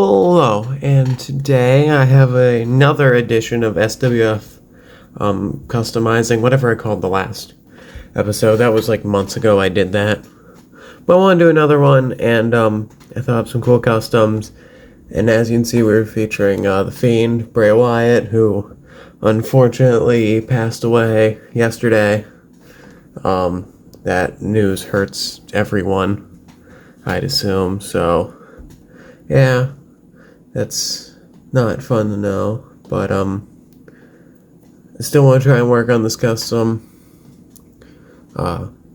Hello, and today I have another edition of SWF customizing, whatever I called the last episode. That was like months ago I did that. But I want to do another one, and I thought of some cool customs. And as you can see, we're featuring The Fiend, Bray Wyatt, who unfortunately passed away yesterday. That news hurts everyone, I'd assume, so yeah, that's not fun to know, but I still want to try and work on this custom.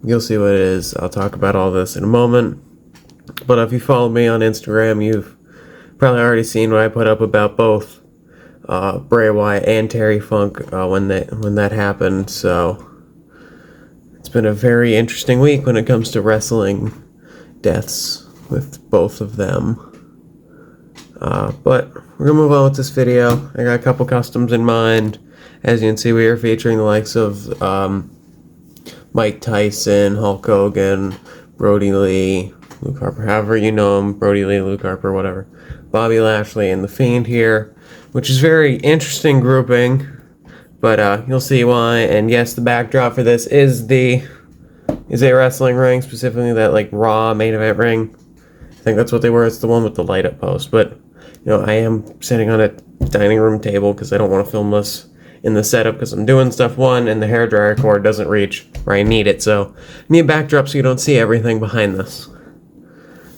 You'll see what it is. I'll talk about all this in a moment, but if you follow me on Instagram, you've probably already seen what I put up about both Bray Wyatt and Terry Funk when that happened. So it's been a very interesting week when it comes to wrestling deaths with both of them. But we're going to move on with this video. I got a couple customs in mind. As you can see, we are featuring the likes of Mike Tyson, Hulk Hogan, Brody Lee, Luke Harper, however you know him, Brody Lee, Luke Harper, whatever. Bobby Lashley and The Fiend here, which is very interesting grouping, but you'll see why. And yes, the backdrop for this is a wrestling ring, specifically that like Raw main event ring. I think that's what they were. It's the one with the light up post, but you know, I am sitting on a dining room table because I don't want to film this in the setup because I'm doing stuff one, and the hairdryer cord doesn't reach where I need it, so I need a backdrop so you don't see everything behind this.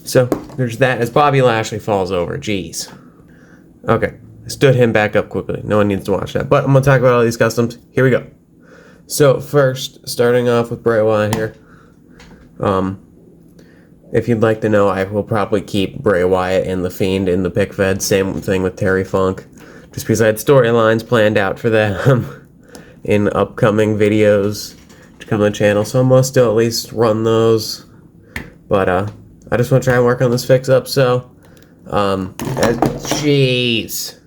So there's that as Bobby Lashley falls over. Jeez. Okay, I stood him back up quickly. No one needs to watch that, but I'm going to talk about all these customs. Here we go. So first, starting off with Bray Wyatt here. If you'd like to know, I will probably keep Bray Wyatt and The Fiend in the pick fed. Same thing with Terry Funk. Just because I had storylines planned out for them in upcoming videos to come on the channel. So I must still at least run those. But I just want to try and work on this fix-up. So, jeez.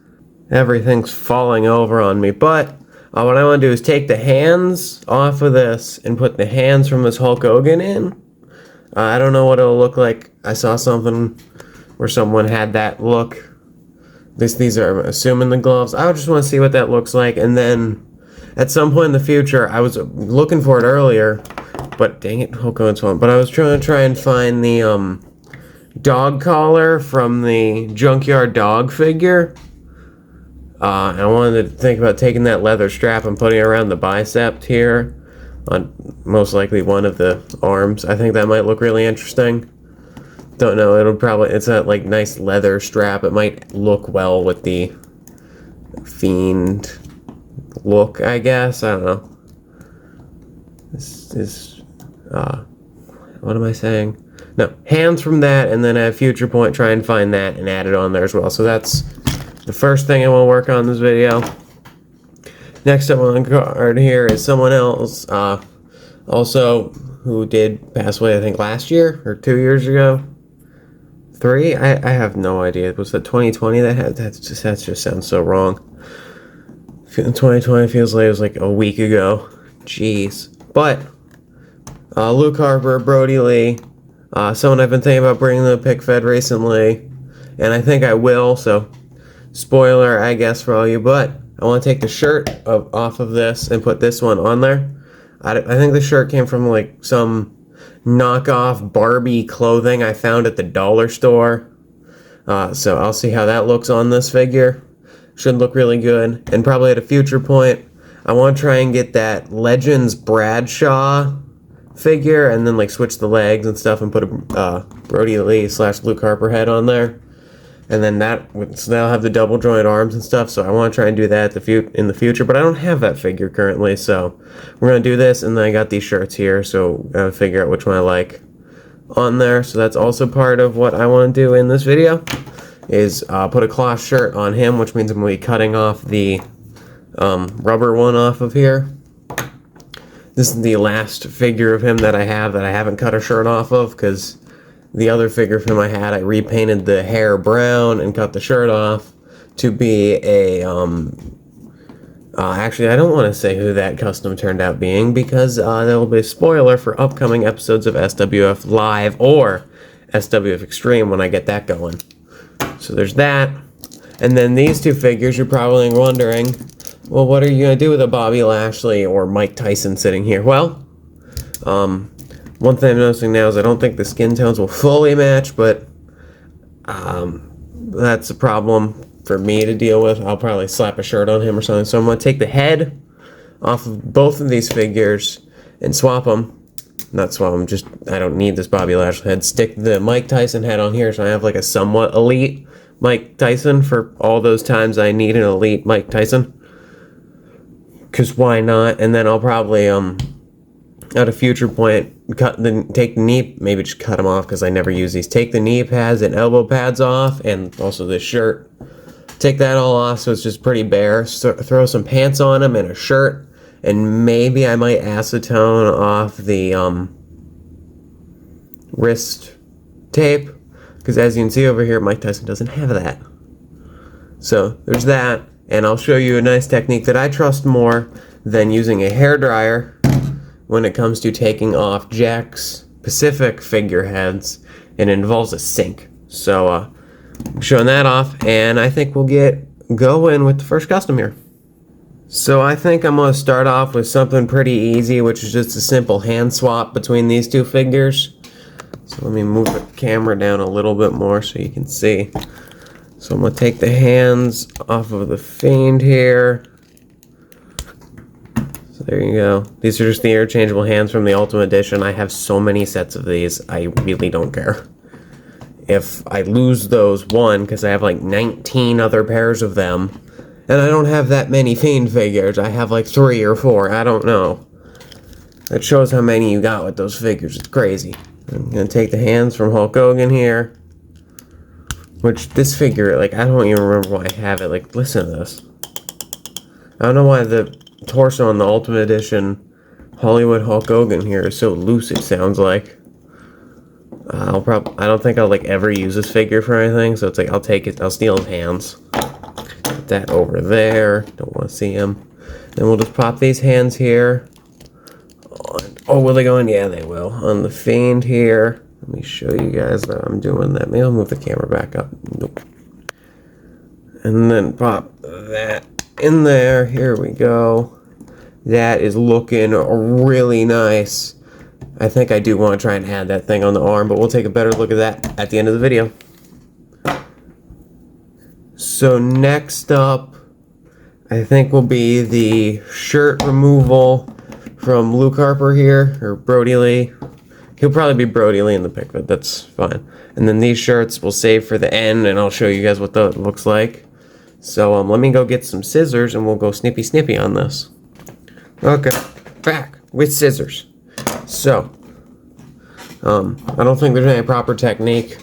Everything's falling over on me. But what I want to do is take the hands off of this and put the hands from this Hulk Hogan in. I don't know what it'll look like. I saw something where someone had that look. These are, I'm assuming, the gloves. I just want to see what that looks like. And then at some point in the future, I was looking for it earlier, but dang it, Hulk Hogan's one. But I was trying to find the dog collar from the Junkyard Dog figure. And I wanted to think about taking that leather strap and putting it around the bicep here, on most likely one of the arms. I think that might look really interesting. Don't know, it's that like nice leather strap. It might look well with the Fiend look, I guess. I don't know. This is, what am I saying? No, hands from that, and then at a future point try and find that and add it on there as well. So that's the first thing I want to work on in this video. Next up on the card here is someone else, also who did pass away, I think last year or 2 years ago. 3? I have no idea. Was that 2020 that just sounds so wrong. 2020 feels like it was like a week ago. Jeez. But Luke Harper, Brody Lee, someone I've been thinking about bringing to the pick fed recently, and I think I will. So spoiler, I guess, for all you, but I want to take the shirt off of this and put this one on there. I think the shirt came from like some knockoff Barbie clothing I found at the dollar store. So I'll see how that looks on this figure. Should look really good. And probably at a future point, I want to try and get that Legends Bradshaw figure and then like switch the legs and stuff and put a Brody Lee / Luke Harper head on there. And then that'll have the double joint arms and stuff, so I want to try and do that in the future, but I don't have that figure currently, so we're going to do this, and then I got these shirts here, so I'll figure out which one I like on there. So that's also part of what I want to do in this video, is put a cloth shirt on him, which means I'm going to be cutting off the rubber one off of here. This is the last figure of him that I haven't cut a shirt off of, because the other figure from I had, I repainted the hair brown and cut the shirt off to be a, actually, I don't want to say who that custom turned out being, because there will be a spoiler for upcoming episodes of SWF Live or SWF Extreme when I get that going. So there's that. And then these two figures, you're probably wondering, well, what are you going to do with a Bobby Lashley or Mike Tyson sitting here? Well, one thing I'm noticing now is I don't think the skin tones will fully match, but that's a problem for me to deal with. I'll probably slap a shirt on him or something. So I'm going to take the head off of both of these figures and swap them. Not swap them, just I don't need this Bobby Lashley head. Stick the Mike Tyson head on here so I have like a somewhat elite Mike Tyson for all those times I need an elite Mike Tyson. Because why not? And then I'll probably, at a future point, take the knee, maybe just cut them off because I never use these. Take the knee pads and elbow pads off, and also this shirt. Take that all off so it's just pretty bare. So throw some pants on them and a shirt, and maybe I might acetone off the wrist tape, because as you can see over here, Mike Tyson doesn't have that. So there's that, and I'll show you a nice technique that I trust more than using a hairdryer when it comes to taking off Jakks Pacific figureheads, and it involves a sink. So I'm showing that off, and I think we'll get going with the first custom here. So I think I'm going to start off with something pretty easy, which is just a simple hand swap between these two figures. So let me move the camera down a little bit more so you can see. So I'm going to take the hands off of the Fiend here. So there you go. These are just the interchangeable hands from the Ultimate Edition. I have so many sets of these, I really don't care. If I lose those, one, because I have like 19 other pairs of them, and I don't have that many Fiend figures. I have like 3 or 4, I don't know. That shows how many you got with those figures, it's crazy. I'm going to take the hands from Hulk Hogan here. Which, this figure, like, I don't even remember why I have it. Like, listen to this. I don't know why the torso on the Ultimate Edition Hollywood Hulk Hogan here is so loose, it sounds like. I don't think I'll, like, ever use this figure for anything, so it's like, I'll steal his hands. Put that over there. Don't want to see him. Then we'll just pop these hands here. Oh, will they go in? Yeah, they will. On the Fiend here. Let me show you guys that I'm doing that. Maybe I'll move the camera back up. Nope. And then pop that in there. Here we go. That is looking really nice. I think I do want to try and add that thing on the arm, but we'll take a better look at that at the end of the video. So next up, I think will be the shirt removal from Luke Harper here, or Brody Lee. He'll probably be Brody Lee in the pic, but that's fine. And then these shirts we'll save for the end, and I'll show you guys what that looks like. So let me go get some scissors, and we'll go snippy on this. Okay, back with scissors. So, I don't think there's any proper technique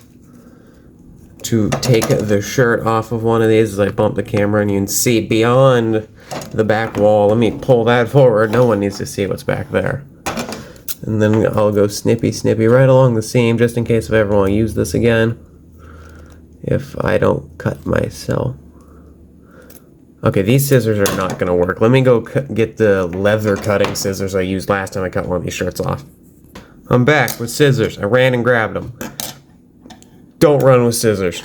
to take the shirt off of one of these as I bump the camera, and you can see beyond the back wall. Let me pull that forward. No one needs to see what's back there. And then I'll go snippy right along the seam, just in case if I ever want to use this again, if I don't cut myself. Okay, these scissors are not going to work. Let me go get the leather cutting scissors I used last time I cut one of these shirts off. I'm back with scissors. I ran and grabbed them. Don't run with scissors.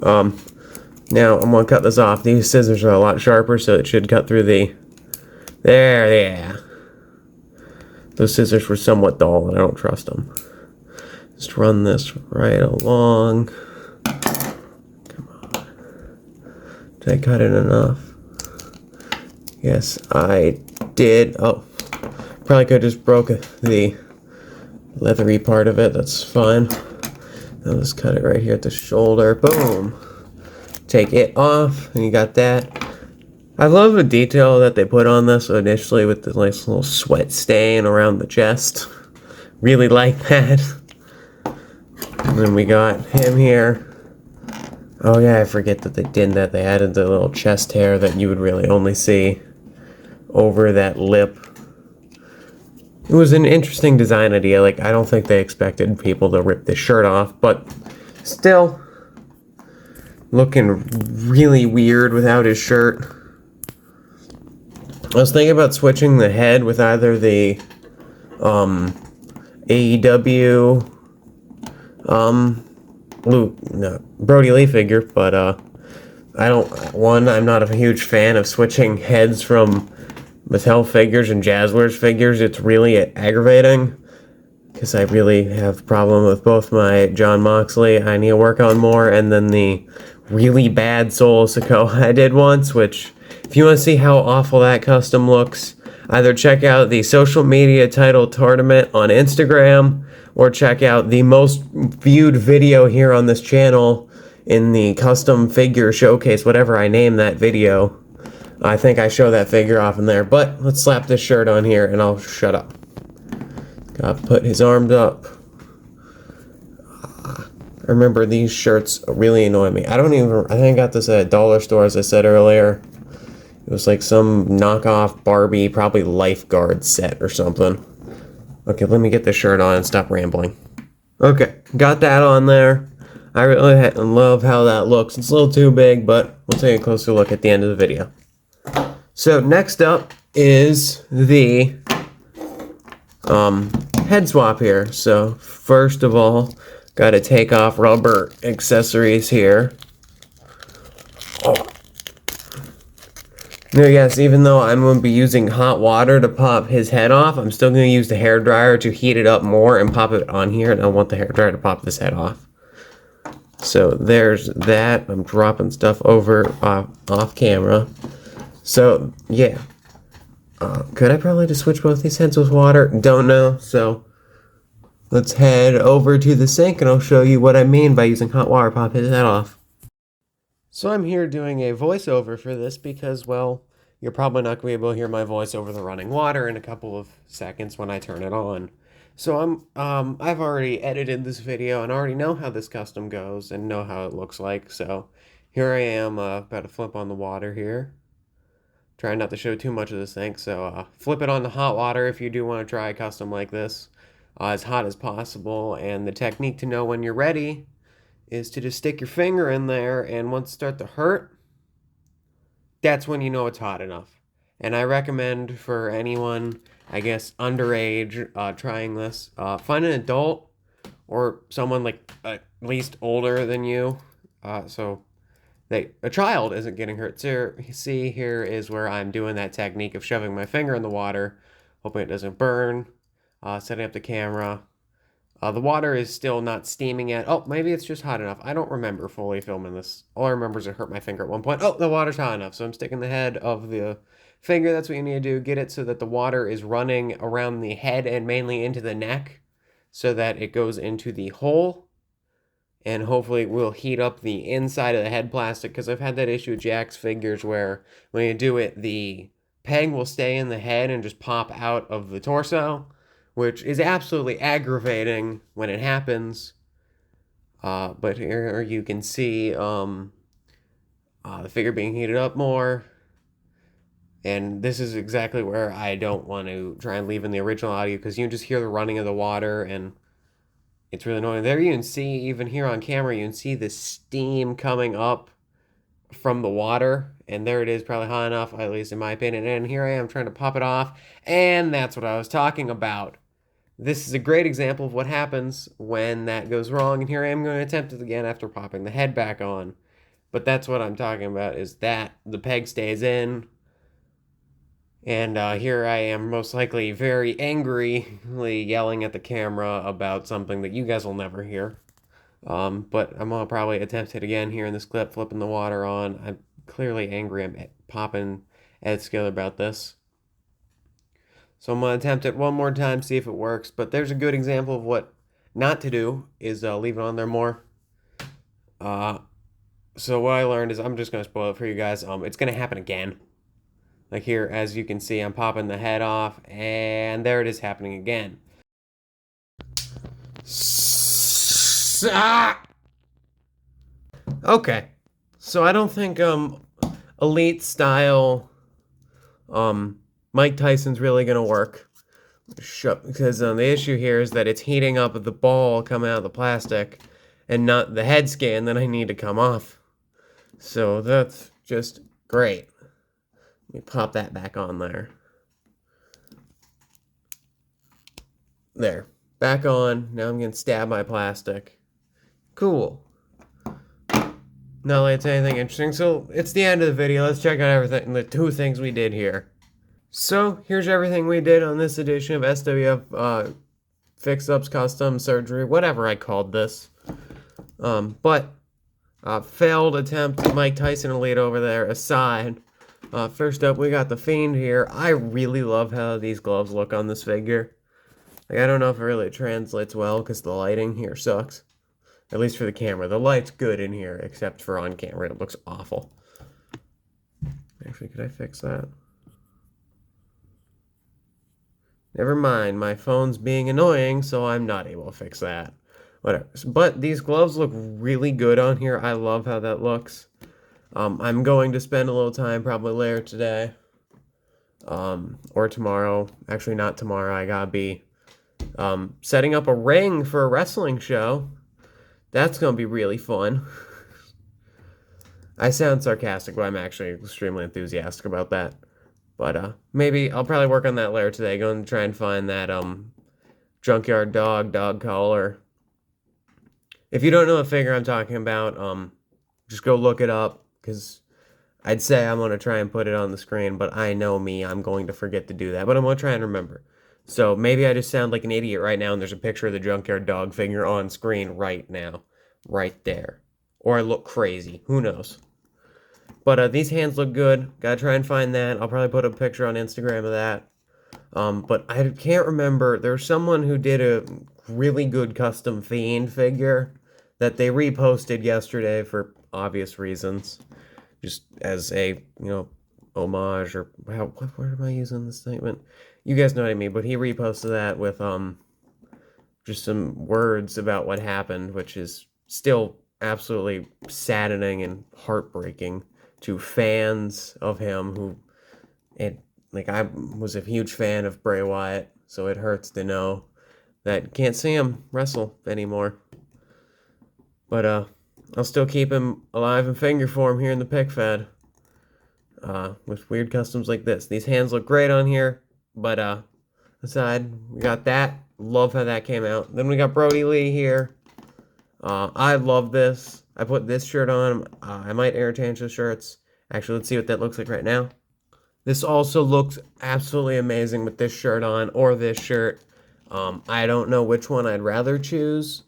Now I'm going to cut this off. These scissors are a lot sharper, so it should cut through the... There, yeah. Those scissors were somewhat dull, and I don't trust them. Just run this right along. Come on. Did I cut it enough? Yes, I did. Oh, probably could have just broke the leathery part of it. That's fine. Now let's cut it right here at the shoulder. Boom. Take it off, and you got that. I love the detail that they put on this initially with the nice little sweat stain around the chest. Really like that. And then we got him here. Oh yeah, I forget that they did that. They added the little chest hair that you would really only see over that lip. It was an interesting design idea. Like, I don't think they expected people to rip this shirt off, but still looking really weird without his shirt. I was thinking about switching the head with either the AEW Brody Lee figure, but I'm not a huge fan of switching heads from Mattel figures and Jazzwares figures. It's really aggravating because I really have a problem with both my John Moxley I need to work on more, and then the really bad Soul Sikoa I did once, which, if you want to see how awful that custom looks, either check out the social media title tournament on Instagram, or check out the most viewed video here on this channel in the custom figure showcase, whatever I name that video. I think I show that figure off in there, but let's slap this shirt on here and I'll shut up. Gotta put his arms up. I remember these shirts really annoy me. I think I got this at a dollar store, as I said earlier. It was like some knockoff Barbie, probably lifeguard set or something. Okay, let me get this shirt on and stop rambling. Okay, got that on there. I really love how that looks. It's a little too big, but we'll take a closer look at the end of the video. So next up is the head swap here. So first of all, got to take off rubber accessories here. Now, yes, even though I'm going to be using hot water to pop his head off, I'm still going to use the hairdryer to heat it up more and pop it on here, and I want the hairdryer to pop this head off. So there's that. I'm dropping stuff over off camera. So, yeah. Could I probably just switch both these heads with water? Don't know. So let's head over to the sink and I'll show you what I mean by using hot water to pop his head off. So I'm here doing a voiceover for this because, well, you're probably not going to be able to hear my voice over the running water in a couple of seconds when I turn it on. So I've already edited this video and already know how this custom goes and know how it looks like. So here I am about to flip on the water here. Trying not to show too much of the sink, so flip it on the hot water if you do want to try a custom like this, as hot as possible. And the technique to know when you're ready is to just stick your finger in there, and once it starts to hurt, that's when you know it's hot enough. And I recommend for anyone, I guess, underage trying this, find an adult or someone like at least older than you, so a child isn't getting hurt. So see, here is where I'm doing that technique of shoving my finger in the water, hoping it doesn't burn, setting up the camera. The water is still not steaming yet. Oh, maybe it's just hot enough. I don't remember fully filming this. All I remember is it hurt my finger at one point. Oh, the water's hot enough. So I'm sticking the head of the finger. That's what you need to do. Get it so that the water is running around the head and mainly into the neck so that it goes into the hole. And hopefully it will heat up the inside of the head plastic, because I've had that issue with Jack's figures where when you do it, the peg will stay in the head and just pop out of the torso, which is absolutely aggravating when it happens. But here you can see the figure being heated up more. And this is exactly where I don't want to try and leave in the original audio, because you can just hear the running of the water, and it's really annoying. There you can see, even here on camera, you can see the steam coming up from the water. And there it is, probably hot enough, at least in my opinion. And here I am trying to pop it off. And that's what I was talking about. This is a great example of what happens when that goes wrong. And here I am going to attempt it again after popping the head back on. But that's what I'm talking about, is that the peg stays in. And here I am, most likely very angrily yelling at the camera about something that you guys will never hear. But I'm going to probably attempt it again here in this clip, flipping the water on. I'm clearly angry. I'm popping Ed Skiller about this. So I'm going to attempt it one more time, see if it works. But there's a good example of what not to do, is leave it on there more. So what I learned is, I'm just going to spoil it for you guys. It's going to happen again. Like here, as you can see, I'm popping the head off, and there it is happening again. Okay, so I don't think elite style Mike Tyson's really gonna work, because the issue here is that it's heating up the ball coming out of the plastic, and not the head scan that I need to come off. So that's just great. Let me pop that back on there. There. Back on. Now I'm going to stab my plastic. Cool. not like it's anything interesting. So it's the end of the video. Let's check out everything, the 2 things we did here. So here's everything we did on this edition of SWF Fix-Ups Custom Surgery, whatever I called this. But failed attempt, Mike Tyson Elite over there aside. First up, we got the Fiend here. I really love how these gloves look on this figure. Like, I don't know if it really translates well because the lighting here sucks. At least for the camera. The light's good in here, except for on camera. It looks awful. Actually, could I fix that? Never mind. My phone's being annoying, so I'm not able to fix that. Whatever. But these gloves look really good on here. I love how that looks. I'm going to spend a little time probably later today. Or tomorrow. Actually, not tomorrow. I gotta be setting up a ring for a wrestling show. That's gonna be really fun. I sound sarcastic, but I'm actually extremely enthusiastic about that. But maybe I'll probably work on that later today. Going to try and find that junkyard dog collar. If you don't know what figure I'm talking about, just go look it up, because I'd say I'm going to try and put it on the screen, but I know me, I'm going to forget to do that, but I'm going to try and remember. So maybe I just sound like an idiot right now, and there's a picture of the junkyard dog figure on screen right now. Right there. Or I look crazy. Who knows? But these hands look good. Gotta try and find that. I'll probably put a picture on Instagram of that. But I can't remember. There's someone who did a really good custom Fiend figure that they reposted yesterday for obvious reasons. Just as a, homage, or what word am I using this statement? You guys know what I mean, but he reposted that with just some words about what happened, which is still absolutely saddening and heartbreaking to fans of him who, I was a huge fan of Bray Wyatt, so it hurts to know that can't see him wrestle anymore. But I'll still keep him alive in figure form here in the pick fed. With weird customs like this. These hands look great on here, but aside, we got that. Love how that came out. Then we got Brody Lee here. I love this. I put this shirt on. I might interchange the shirts. Actually, let's see what that looks like right now. This also looks absolutely amazing with this shirt on, or this shirt. I don't know which one I'd rather choose.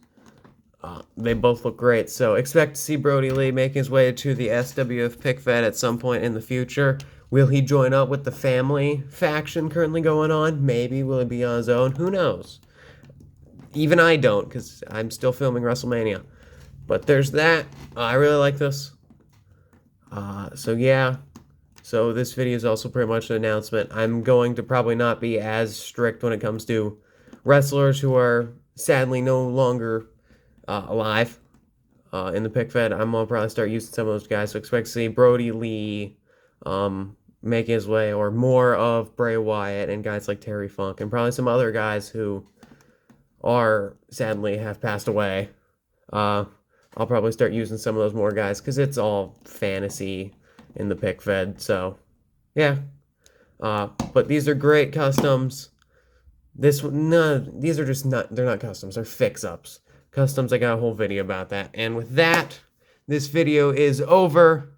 They both look great, so expect to see Brody Lee make his way to the SWF Pick Fed at some point in the future. Will he join up with the family faction currently going on? Maybe. Will he be on his own? Who knows? Even I don't, because I'm still filming WrestleMania. But there's that. I really like this. So yeah. So this video is also pretty much an announcement. I'm going to probably not be as strict when it comes to wrestlers who are sadly no longer alive in the pick fed. I'm going to probably start using some of those guys. So expect to see Brody Lee making his way, or more of Bray Wyatt and guys like Terry Funk, and probably some other guys who are sadly have passed away. I'll probably start using some of those more guys because it's all fantasy in the pick fed. So yeah, but these are great customs. These are just not, they're not customs, they're fix-ups. Customs, I got a whole video about that. And with that, this video is over.